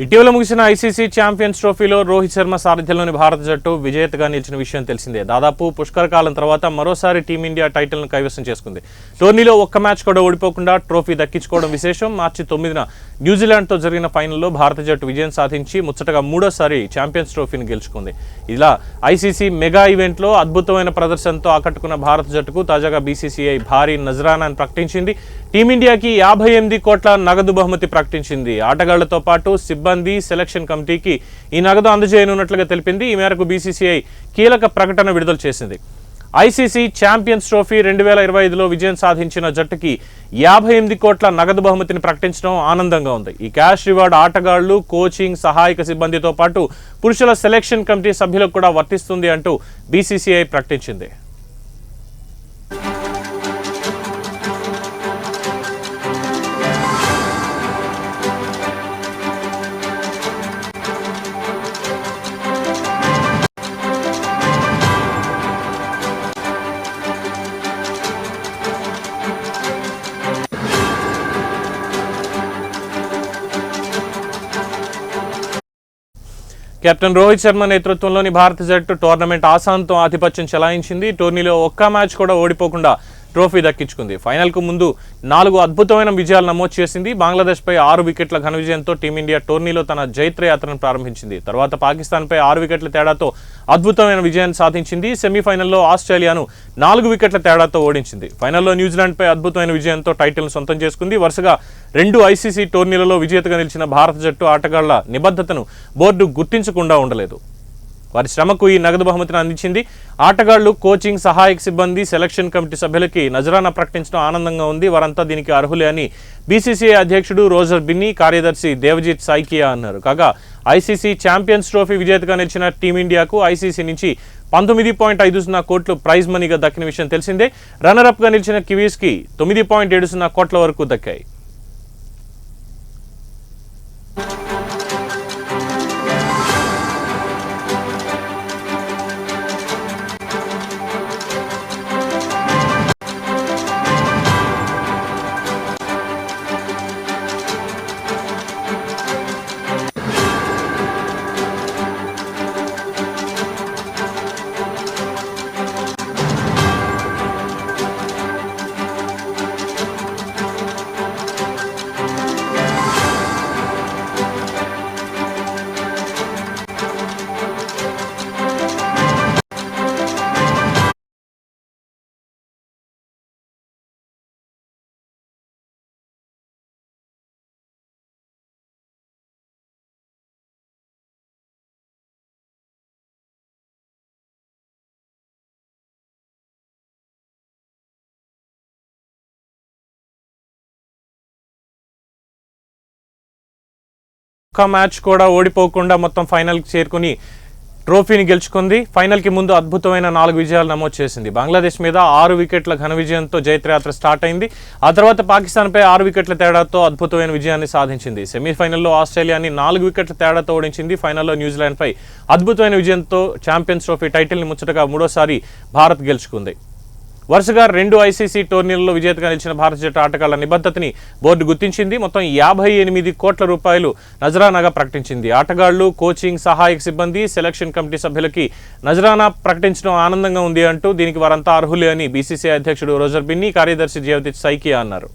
ఇటీవల ముగిసిన ICC champions ట్రోఫీలో రోహిత్ శర్మ సారథ్యంలోని భారత జట్టు విజేతగా నిలిచిన విషయం తెలిసిందే. దాదాపు పుష్కర కాలం తర్వాత మరోసారి టీమిండియా టైటిల్ను కైవసం చేసుకుంది. టోర్నీలో ఒక్క మ్యాచ్ కూడా ఓడిపోకుండా ట్రోఫీ దక్కించుకోవడం విశేషం. మార్చి 9న న్యూజిలాండ్తో జరిగిన ఫైనల్లో భారత జట్టు విజయం సాధించి ముచ్చటగా మూడోసారి ఛాంపియన్స్ ట్రోఫీని గెలుచుకుంది. ఇలా ఐసీసీ మెగా ఈవెంట్లో అద్భుతమైన ప్రదర్శనతో ఆకట్టుకున్న భారత జట్టుకు తాజాగా బీసీసీఐ భారీ నజరానాను ప్రకటించింది. టీమిండియాకి 58 కోట్ల నగదు బహుమతి ప్రకటించింది. ఆటగాళ్లతో పాటు సిబ్బంది, సెలక్షన్ కమిటీకి ఈ నగదు అందజేయనున్నట్లుగా తెలిపింది. ఈ మేరకు బీసీసీఐ కీలక ప్రకటన విడుదల చేసింది. ఐసీసీ ఛాంపియన్స్ ట్రోఫీ 2025లో విజయం సాధించిన జట్టుకి 58 కోట్ల నగదు బహుమతిని ప్రకటించడం ఆనందంగా ఉంది. ఈ క్యాష్ రివార్డ్ ఆటగాళ్లు, కోచింగ్, సహాయక సిబ్బందితో పాటు పురుషుల సెలక్షన్ కమిటీ సభ్యులకు కూడా వర్తిస్తుంది అంటూ బీసీసీఐ ప్రకటించింది. కెప్టెన్ రోహిత్ శర్మ నేతృత్వంలోని భారత జట్టు టోర్నమెంట్ ఆసాంతం ఆధిపత్యం చెలాయించింది. టోర్నీలో ఒక్క మ్యాచ్ కూడా ఓడిపోకుండా ట్రోఫీ దక్కించుకుంది. ఫైనల్కు ముందు 4 అద్భుతమైన విజయాలు నమోదు చేసింది. బంగ్లాదేశ్పై 6 వికెట్ల ఘన విజయంతో టీమిండియా టోర్నీలో తన జైత్రయాత్రను ప్రారంభించింది. తర్వాత పాకిస్తాన్పై 6 వికెట్ల తేడాతో అద్భుతమైన విజయాన్ని సాధించింది. సెమీఫైనల్లో ఆస్ట్రేలియాను 4 వికెట్ల తేడాతో ఓడించింది. ఫైనల్లో న్యూజిలాండ్పై అద్భుతమైన విజయంతో టైటిల్ను సొంతం చేసుకుంది. వరుసగా 2 ఐసీసీ టోర్నీలలో విజేతగా నిలిచిన భారత జట్టు ఆటగాళ్ల నిబద్ధతను బోర్డు గుర్తించకుండా ఉండలేదు. వారి శ్రమకు ఈ నగదు బహుమతిని అందించింది. ఆటగాళ్లు, కోచింగ్, సహాయక సిబ్బంది, సెలక్షన్ కమిటీ సభ్యులకి నజరానా ప్రకటించడం ఆనందంగా ఉంది. వారంతా దీనికి అర్హులే అని బీసీసీఐ అధ్యక్షుడు రోజర్ బిన్నీ, కార్యదర్శి దేవజిత్ సైకియా అన్నారు. కాగా ఐసీసీ ఛాంపియన్స్ ట్రోఫీ విజేతగా నిలిచిన టీమిండియాకు ఐసీసీ నుంచి 19.50 కోట్లు ప్రైజ్ మనీగా దక్కిన విషయం తెలిసిందే. రన్నరప్గా నిలిచిన కివీస్కి 9.70 కోట్ల వరకు దక్కాయి. ఒక్క మ్యాచ్ కూడా ఓడిపోకుండా మొత్తం ఫైనల్కి చేరుకుని ట్రోఫీని గెలుచుకుంది. ఫైనల్కి ముందు అద్భుతమైన 4 విజయాలు నమోదు చేసింది. బంగ్లాదేశ్ మీద 6 వికెట్ల ఘన విజయంతో జైత్రయాత్ర స్టార్ట్ అయింది. ఆ తర్వాత పాకిస్తాన్పై 6 వికెట్ల తేడాతో అద్భుతమైన విజయాన్ని సాధించింది. సెమీఫైనల్లో ఆస్ట్రేలియాని 4 వికెట్ల తేడాతో ఓడించింది. ఫైనల్లో న్యూజిలాండ్పై అద్భుతమైన విజయంతో ఛాంపియన్స్ ట్రోఫీ టైటిల్ని ముచ్చటగా మూడోసారి భారత్ గెలుచుకుంది. వరుసగా 2 ఐసీసీ టోర్నీలలో విజేతగా నిలిచిన భారత జట్టు ఆటగాళ్ల నిబద్ధతని బోర్డు గుర్తించింది. మొత్తం 58 కోట్ల రూపాయలు నజరానాగా ప్రకటించింది. ఆటగాళ్లు, కోచింగ్, సహాయక సిబ్బంది, సెలక్షన్ కమిటీ సభ్యులకి నజరానా ప్రకటించడం ఆనందంగా ఉంది అంటూ దీనికి వారంతా అర్హులే అని బీసీసీఐ అధ్యక్షుడు రోజర్ బిన్నీ, కార్యదర్శి దేవజిత్ సైకియా అన్నారు.